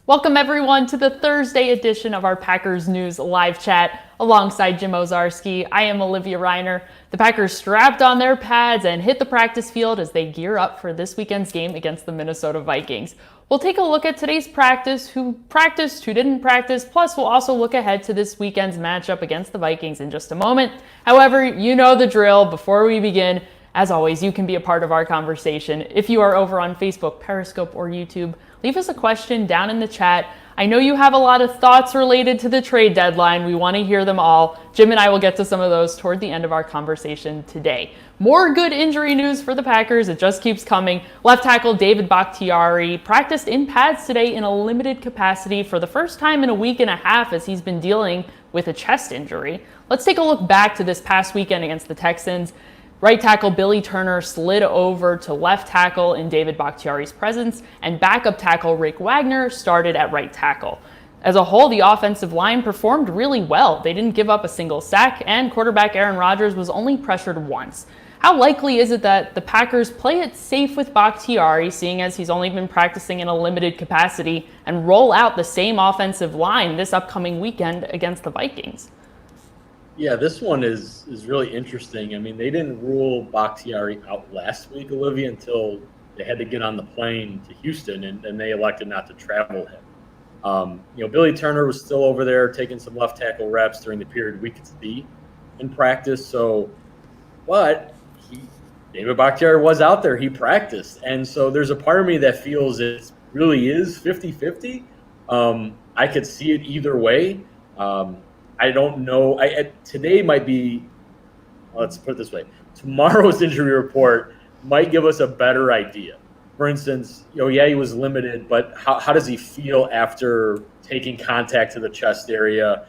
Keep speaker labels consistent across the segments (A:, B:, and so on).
A: Welcome everyone to the Thursday edition of our Packers News live chat alongside Jim Owczarski. I am Olivia Reiner. The Packers strapped on their pads and hit the practice field as they gear up for this weekend's game against the Minnesota Vikings. We'll take a look at today's practice, who practiced, who didn't practice, plus we'll also look ahead to this weekend's matchup against the Vikings in just a moment. However, you know the drill. Before we begin, as always, you can be a part of our conversation. If you are over on Facebook, Periscope, or YouTube, leave us a question down in the chat. I know you have a lot of thoughts related to the trade deadline. We want to hear them all. Jim and I will get to some of those toward the end of our conversation today. More good injury news for the Packers. It just keeps coming. Left tackle David Bakhtiari practiced in pads today in a limited capacity for the first time in a week and a half as he's been dealing with a chest injury. Let's take a look back to this past weekend against the Texans. Right tackle Billy Turner slid over to left tackle in David Bakhtiari's presence, and backup tackle Rick Wagner started at right tackle. As a whole, the offensive line performed really well. They didn't give up a single sack, and quarterback Aaron Rodgers was only pressured once. How likely is it that the Packers play it safe with Bakhtiari, seeing as he's only been practicing in a limited capacity, and roll out the same offensive line this upcoming weekend against the Vikings?
B: Yeah, this one is really interesting. I mean, they didn't rule Bakhtiari out last week, Olivia, until they had to get on the plane to Houston, and they elected not to travel him. Billy Turner was still over there taking some left tackle reps during the period we could see in practice. But David Bakhtiari was out there. He practiced. And so there's a part of me that feels it really is 50-50. I could see it either way. I don't know. Today might be, let's put it this way, tomorrow's injury report might give us a better idea. For instance, he was limited, but how does he feel after taking contact to the chest area,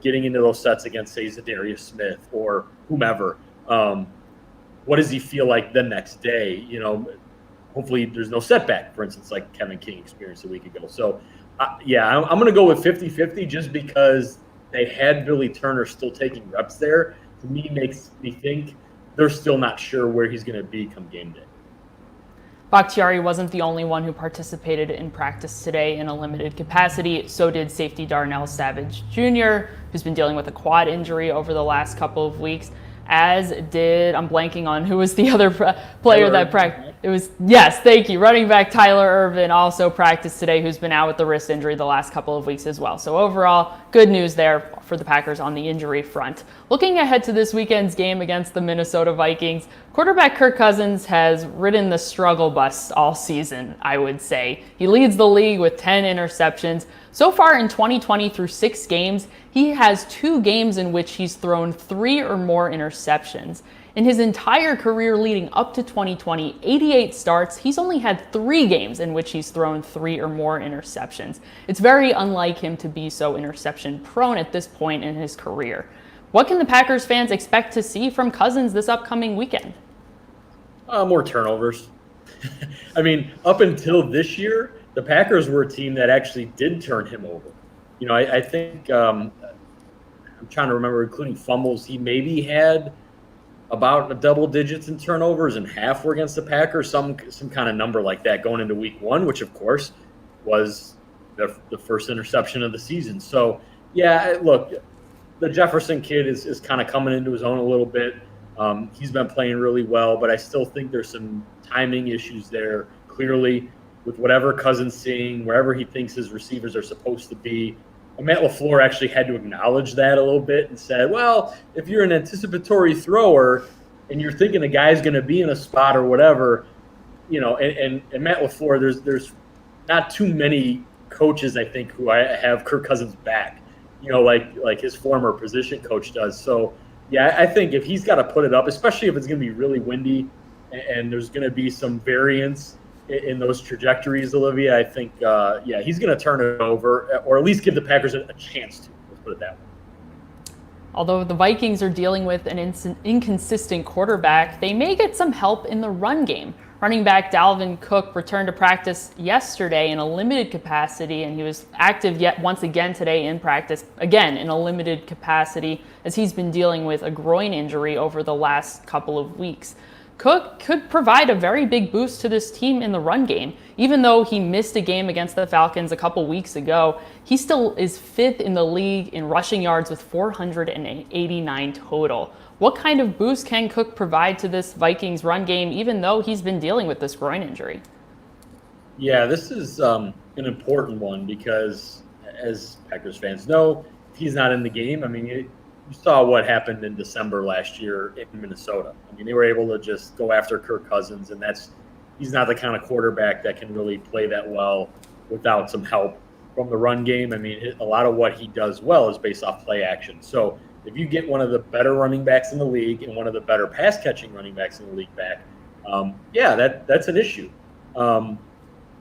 B: getting into those sets against, say, Zadarius Smith or whomever? What does he feel like the next day? Hopefully there's no setback, for instance, like Kevin King experienced a week ago. So, I'm going to go with 50-50 just because they had Billy Turner still taking reps there. To me, makes me think they're still not sure where he's going to be come game day.
A: Bakhtiari wasn't the only one who participated in practice today in a limited capacity. So did safety Darnell Savage Jr., who's been dealing with a quad injury over the last couple of weeks, as did, I'm blanking on who was the other player that practiced. Yes, thank you. Running back Tyler Ervin also practiced today, who's been out with the wrist injury the last couple of weeks as well. So overall, good news there for the Packers on the injury front. Looking ahead to this weekend's game against the Minnesota Vikings, quarterback Kirk Cousins has ridden the struggle bus all season, I would say. He leads the league with 10 interceptions. So far in 2020 through 6 games, he has 2 games in which he's thrown 3 or more interceptions. In his entire career leading up to 2020, 88 starts, he's only had 3 games in which he's thrown 3 or more interceptions. It's very unlike him to be so interception prone at this point in his career. What can the Packers fans expect to see from Cousins this upcoming weekend?
B: More turnovers. I mean, up until this year, the Packers were a team that actually did turn him over. I think I'm trying to remember, including fumbles, he maybe had about double digits in turnovers, and half were against the Packers, some kind of number like that going into week 1, which of course was the first interception of the season. So look, the Jefferson kid is kind of coming into his own a little bit. He's been playing really well, but I still think there's some timing issues there, clearly, with whatever Cousins seeing, wherever he thinks his receivers are supposed to be. And Matt LaFleur actually had to acknowledge that a little bit and said, well, if you're an anticipatory thrower and you're thinking a guy's going to be in a spot or whatever, and Matt LaFleur, there's not too many coaches, I think, who have Kirk Cousins back, like his former position coach does. So, I think if he's got to put it up, especially if it's going to be really windy and there's going to be some variance in those trajectories, Olivia, I think, he's going to turn it over, or at least give the Packers a chance to. Let's put it that way.
A: Although the Vikings are dealing with an inconsistent quarterback, they may get some help in the run game. Running back Dalvin Cook returned to practice yesterday in a limited capacity, and he was active yet once again today in practice, again in a limited capacity, as he's been dealing with a groin injury over the last couple of weeks. Cook could provide a very big boost to this team in the run game. Even though he missed a game against the Falcons a couple weeks ago, he still is 5th in the league in rushing yards with 489 total. What kind of boost can Cook provide to this Vikings run game, even though he's been dealing with this groin injury?
B: Yeah, this is an important one because, as Packers fans know, if he's not in the game, I mean, you saw what happened in December last year in Minnesota. I mean, they were able to just go after Kirk Cousins, and he's not the kind of quarterback that can really play that well without some help from the run game. I mean, a lot of what he does well is based off play action. So if you get one of the better running backs in the league and one of the better pass-catching running backs in the league back, that's an issue.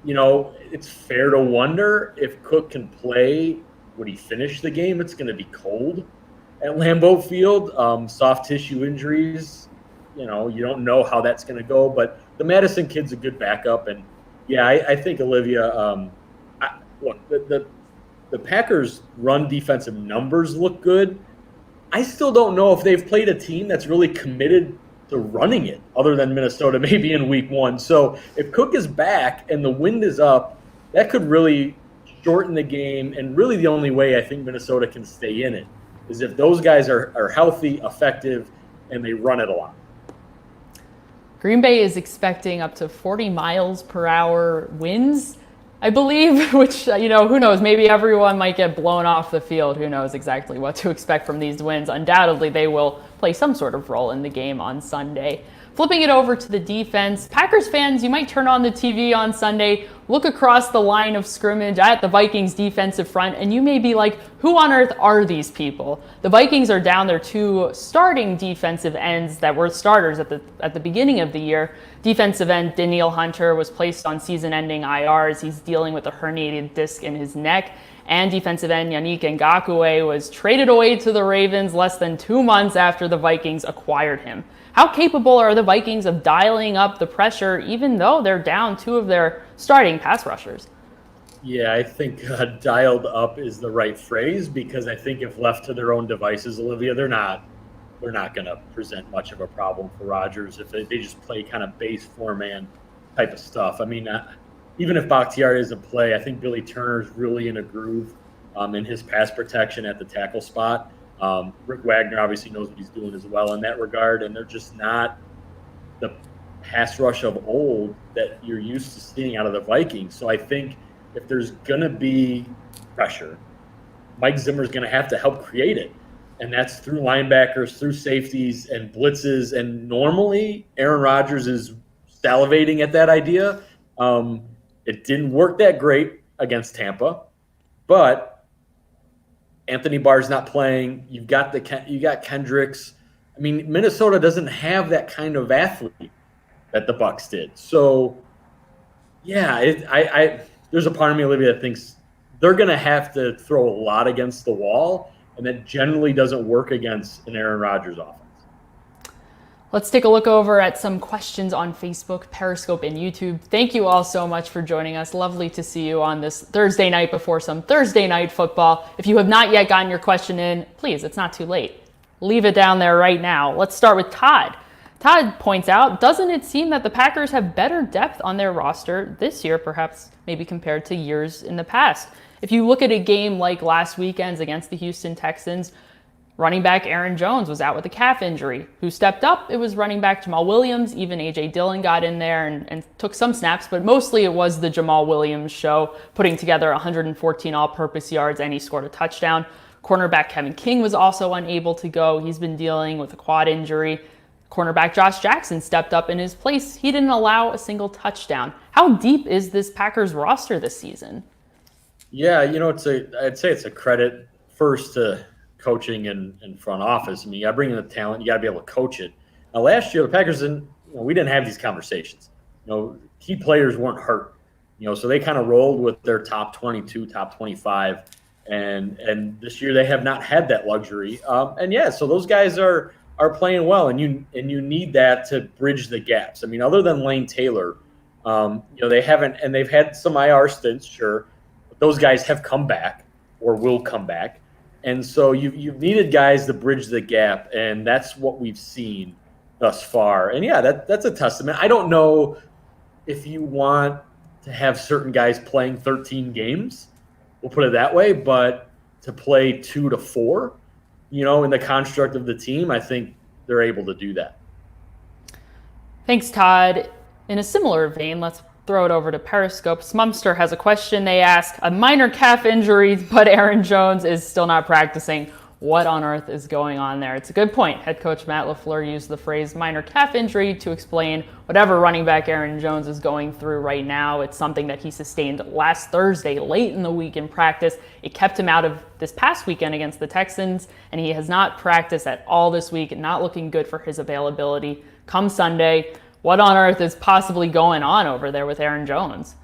B: It's fair to wonder if Cook can play. Would he finish the game? It's going to be cold at Lambeau Field. Soft tissue injuries, you don't know how that's going to go. But the Madison kid's a good backup. And, yeah, I think Olivia look, the Packers' run defensive numbers look good. I still don't know if they've played a team that's really committed to running it other than Minnesota, maybe in week 1. So if Cook is back and the wind is up, that could really shorten the game. And really the only way I think Minnesota can stay in it is if those guys are healthy, effective, and they run it a lot.
A: Green Bay is expecting up to 40 miles per hour winds, I believe, which, who knows, maybe everyone might get blown off the field. Who knows exactly what to expect from these winds. Undoubtedly, they will play some sort of role in the game on Sunday. Flipping it over to the defense, Packers fans, you might turn on the TV on Sunday, look across the line of scrimmage at the Vikings defensive front, and you may be like, who on earth are these people? The Vikings are down their 2 starting defensive ends that were starters at the beginning of the year. Defensive end Danielle Hunter was placed on season-ending IR as he's dealing with a herniated disc in his neck. And defensive end Yannick Ngakoue was traded away to the Ravens less than 2 months after the Vikings acquired him. How capable are the Vikings of dialing up the pressure, even though they're down 2 of their starting pass rushers?
B: Yeah, I think dialed up is the right phrase because I think if left to their own devices, Olivia, they're not going to present much of a problem for Rodgers if they just play kind of base 4-man type of stuff. I mean, even if Bakhtiari doesn't play, I think Billy Turner's really in a groove in his pass protection at the tackle spot. Rick Wagner obviously knows what he's doing as well in that regard, and they're just not the pass rush of old that you're used to seeing out of the Vikings. So I think if there's going to be pressure, Mike Zimmer's going to have to help create it. And that's through linebackers, through safeties, and blitzes. And normally Aaron Rodgers is salivating at that idea. It didn't work that great against Tampa, but Anthony Barr's not playing. You got Kendricks. I mean, Minnesota doesn't have that kind of athlete that the Bucs did. So, yeah, there's a part of me, Olivia, that thinks they're going to have to throw a lot against the wall, and that generally doesn't work against an Aaron Rodgers offense.
A: Let's take a look over at some questions on Facebook, Periscope, and YouTube. Thank you all so much for joining us. Lovely to see you on this Thursday night before some Thursday night football. If you have not yet gotten your question in, please, it's not too late. Leave it down there right now. Let's start with Todd. Todd points out, doesn't it seem that the Packers have better depth on their roster this year, perhaps maybe compared to years in the past? If you look at a game like last weekend's against the Houston Texans, running back Aaron Jones was out with a calf injury. Who stepped up? It was running back Jamal Williams. Even A.J. Dillon got in there and took some snaps, but mostly it was the Jamal Williams show, putting together 114 all-purpose yards, and he scored a touchdown. Cornerback Kevin King was also unable to go. He's been dealing with a quad injury. Cornerback Josh Jackson stepped up in his place. He didn't allow a single touchdown. How deep is this Packers roster this season?
B: Yeah, I'd say it's a credit first to coaching and front office. I mean, you got to bring in the talent. You got to be able to coach it. Now, last year, the Packers we didn't have these conversations. Key players weren't hurt. So they kind of rolled with their top 22, top 25, and this year they have not had that luxury. So those guys are playing well, and you need that to bridge the gaps. I mean, other than Lane Taylor, they haven't, and they've had some IR stints, sure, but those guys have come back or will come back. And so you've needed guys to bridge the gap, and that's what we've seen thus far. And yeah, that's a testament. I don't know if you want to have certain guys playing 13 games, we'll put it that way, but to play 2 to 4, in the construct of the team, I think they're able to do that.
A: Thanks, Todd. In a similar vein, let's throw it over to Periscope. Smumster has a question. They ask, a minor calf injury, but Aaron Jones is still not practicing. What on earth is going on there? It's a good point. Head coach Matt LaFleur used the phrase minor calf injury to explain whatever running back Aaron Jones is going through right now. It's something that he sustained last Thursday, late in the week in practice. It kept him out of this past weekend against the Texans, and he has not practiced at all this week, not looking good for his availability come Sunday. What on earth is possibly going on over there with Aaron Jones?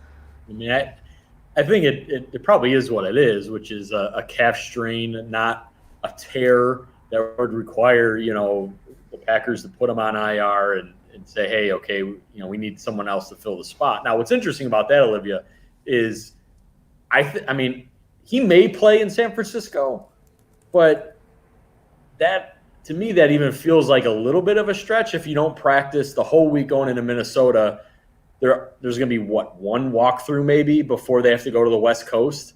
B: I mean, I think it probably is what it is, which is a calf strain, not a tear that would require, the Packers to put him on IR and say, hey, okay, we need someone else to fill the spot. Now, what's interesting about that, Olivia, is I mean, he may play in San Francisco, but that, to me, that even feels like a little bit of a stretch. If you don't practice the whole week going into Minnesota, there's going to be, one walkthrough maybe before they have to go to the West Coast.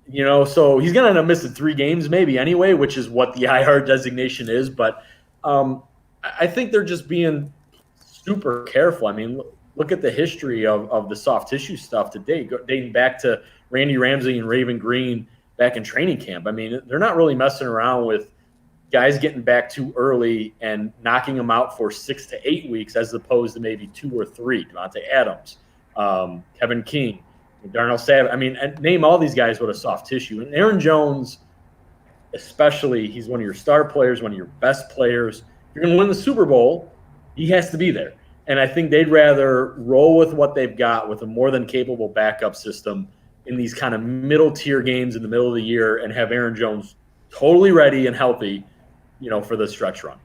B: So he's going to end up missing 3 games maybe anyway, which is what the IR designation is. But I think they're just being super careful. I mean, look at the history of the soft tissue stuff to date, dating back to Randy Ramsey and Raven Green back in training camp. I mean, they're not really messing around with guys getting back too early and knocking them out for 6 to 8 weeks as opposed to maybe 2 or 3. Devontae Adams, Kevin King, Darnell Savage. I mean, name all these guys with a soft tissue. And Aaron Jones, especially, he's one of your star players, one of your best players. If you're going to win the Super Bowl, he has to be there. And I think they'd rather roll with what they've got with a more than capable backup system in these kind of middle-tier games in the middle of the year and have Aaron Jones totally ready and healthy, for the stretch run.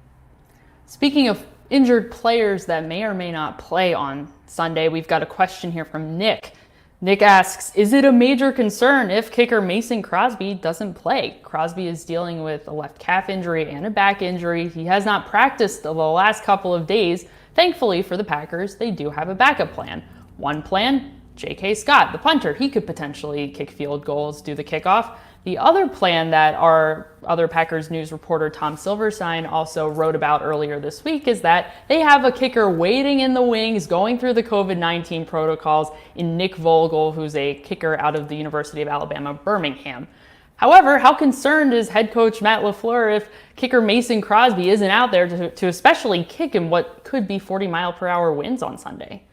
A: Speaking of injured players that may or may not play on Sunday, we've got a question here from Nick. Nick asks, is it a major concern if kicker Mason Crosby doesn't play? Crosby is dealing with a left calf injury and a back injury. He has not practiced the last couple of days. Thankfully for the Packers, they do have a backup plan. One plan, J.K. Scott, the punter. He could potentially kick field goals, do the kickoff. The other plan that our other Packers News reporter Tom Silverstein also wrote about earlier this week is that they have a kicker waiting in the wings, going through the COVID-19 protocols in Nick Vogel, who's a kicker out of the University of Alabama, Birmingham. However, how concerned is head coach Matt LaFleur if kicker Mason Crosby isn't out there to especially kick in what could be 40-mile-per-hour winds on Sunday?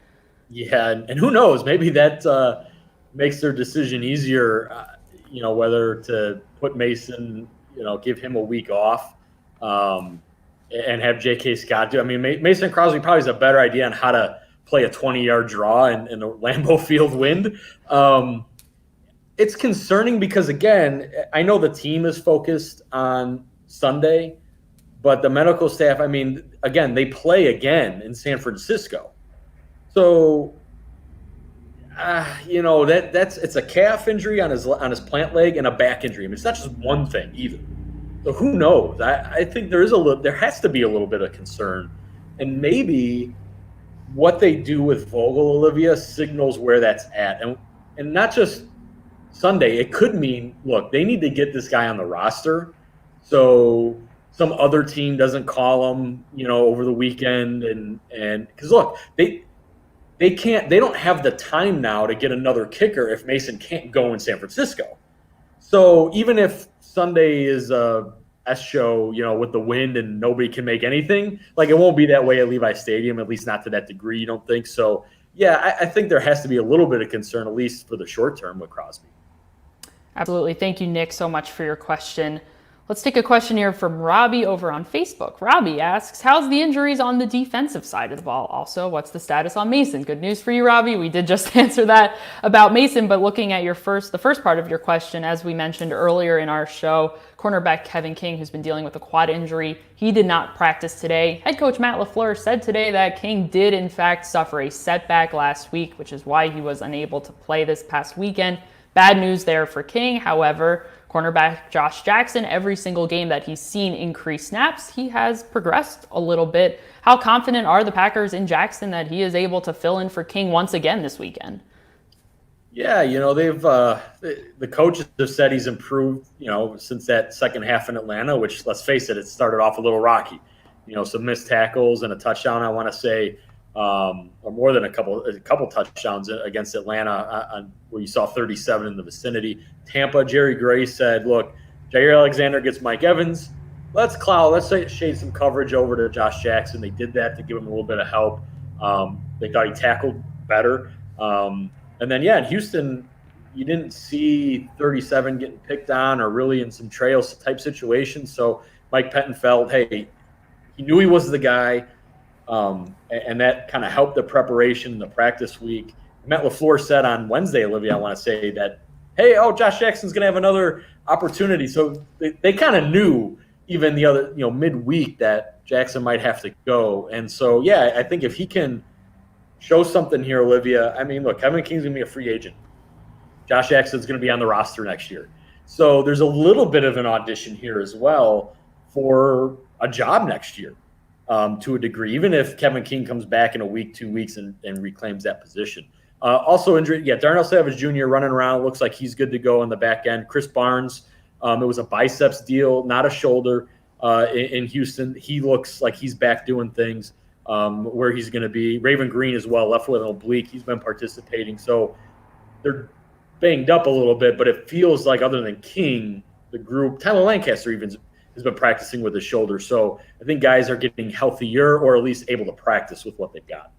B: Yeah, and who knows? Maybe that makes their decision easier. Whether to put Mason, give him a week off and have J.K. Scott do. I mean, Mason Crosby probably has a better idea on how to play a 20-yard draw in a Lambeau Field wind. It's concerning because, again, I know the team is focused on Sunday, but the medical staff, I mean, again, they play again in San Francisco. So it's a calf injury on his plant leg and a back injury. I mean, it's not just one thing either. So who knows? I think there has to be a little bit of concern, and maybe what they do with Vogel, Olivia, signals where that's at, and not just Sunday. It could mean, look, they need to get this guy on the roster, so some other team doesn't call him, over the weekend, and because look, they don't have the time now to get another kicker if Mason can't go in San Francisco. So even if Sunday is a S show, with the wind and nobody can make anything, like it won't be that way at Levi Stadium, at least not to that degree, you don't think? So, yeah, I think there has to be a little bit of concern, at least for the short term, with Crosby.
A: Absolutely. Thank you, Nick, so much for your question. Let's take a question here from Robbie over on Facebook. Robbie asks, how's the injuries on the defensive side of the ball? Also, what's the status on Mason? Good news for you, Robbie. We did just answer that about Mason, but looking at the first part of your question, as we mentioned earlier in our show, cornerback Kevin King, who's been dealing with a quad injury, he did not practice today. Head coach Matt LaFleur said today that King did, in fact, suffer a setback last week, which is why he was unable to play this past weekend. Bad news there for King. However, Cornerback Josh Jackson, every single game that he's seen increased snaps, he has progressed a little bit. How confident are the Packers in Jackson that he is able to fill in for King once again this weekend?
B: Yeah, they've the coaches have said he's improved, since that second half in Atlanta, which, let's face it, it started off a little rocky. Some missed tackles and a touchdown, I want to say, or more than a couple touchdowns against Atlanta, where you saw 37 in the vicinity. Tampa, Jerry Gray said, look, Jair Alexander gets Mike Evans. Let's shade some coverage over to Josh Jackson. They did that to give him a little bit of help. They thought he tackled better. And then, in Houston, you didn't see 37 getting picked on or really in some trails type situations. So Mike Pettin felt, hey, he knew he was the guy. And that kind of helped the preparation, the practice week. Matt LaFleur said on Wednesday, Olivia, I want to say that, hey, Josh Jackson's going to have another opportunity. So they kind of knew even the other, midweek that Jackson might have to go. And so, I think if he can show something here, Olivia, I mean, look, Kevin King's going to be a free agent. Josh Jackson's going to be on the roster next year. So there's a little bit of an audition here as well for a job next year. To a degree, even if Kevin King comes back in a week, 2 weeks, and reclaims that position. Also injured, Darnell Savage Jr. running around, looks like he's good to go on the back end. Chris Barnes, it was a biceps deal, not a shoulder in Houston. He looks like he's back doing things where he's going to be. Raven Green as well, left with an oblique. He's been participating. So they're banged up a little bit, but it feels like other than King, the group, Tyler Lancaster even has been practicing with his shoulder. So I think guys are getting healthier or at least able to practice with what they've got.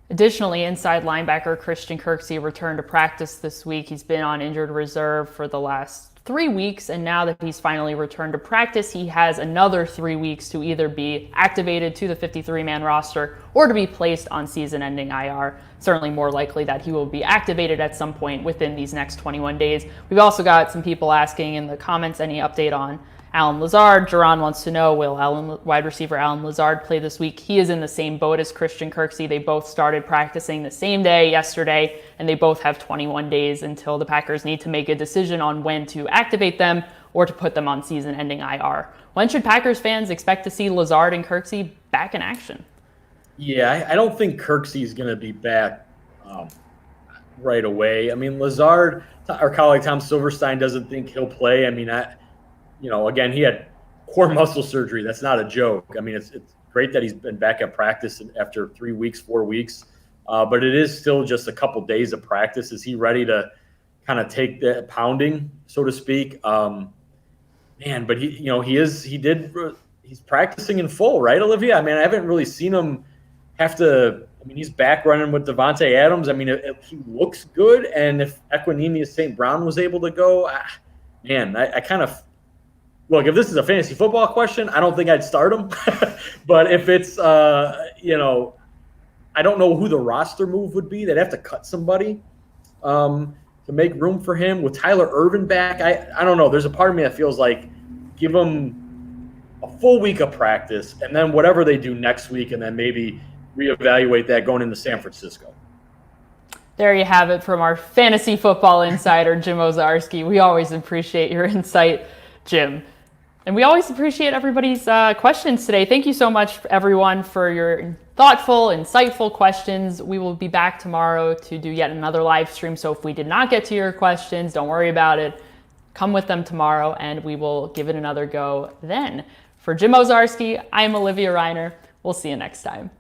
A: Additionally, inside linebacker Christian Kirksey returned to practice this week. He's been on injured reserve for the last 3 weeks, and now that he's finally returned to practice, he has another 3 weeks to either be activated to the 53-man roster or to be placed on season-ending IR. Certainly more likely that he will be activated at some point within these next 21 days. We've also got some people asking in the comments any update on Allen Lazard. Jerron wants to know, will wide receiver Allen Lazard play this week? He is in the same boat as Christian Kirksey. They both started practicing the same day yesterday, and they both have 21 days until the Packers need to make a decision on when to activate them or to put them on season-ending IR. When should Packers fans expect to see Lazard and Kirksey back in action?
B: Yeah, I don't think Kirksey is going to be back right away. I mean, Lazard, our colleague Tom Silverstein doesn't think he'll play. I mean, again, he had core muscle surgery. That's not a joke. I mean, it's great that he's been back at practice after 3 weeks, 4 weeks, but it is still just a couple days of practice. Is he ready to kind of take the pounding, so to speak? But he's practicing in full, right, Olivia? I mean, I haven't really seen him have to. I mean, he's back running with Devontae Adams. I mean, he looks good, and if Equanimeous St. Brown was able to go, I kind of. Look, if this is a fantasy football question, I don't think I'd start him. But if it's, I don't know who the roster move would be. They'd have to cut somebody to make room for him. With Tyler Ervin back, I don't know. There's a part of me that feels like give him a full week of practice, and then whatever they do next week, and then maybe reevaluate that going into San Francisco.
A: There you have it from our fantasy football insider, Jim Owczarski. We always appreciate your insight, Jim. And we always appreciate everybody's questions today. Thank you so much, everyone, for your thoughtful, insightful questions. We will be back tomorrow to do yet another live stream. So if we did not get to your questions, don't worry about it. Come with them tomorrow, and we will give it another go then. For Jim Owczarski, I'm Olivia Reiner. We'll see you next time.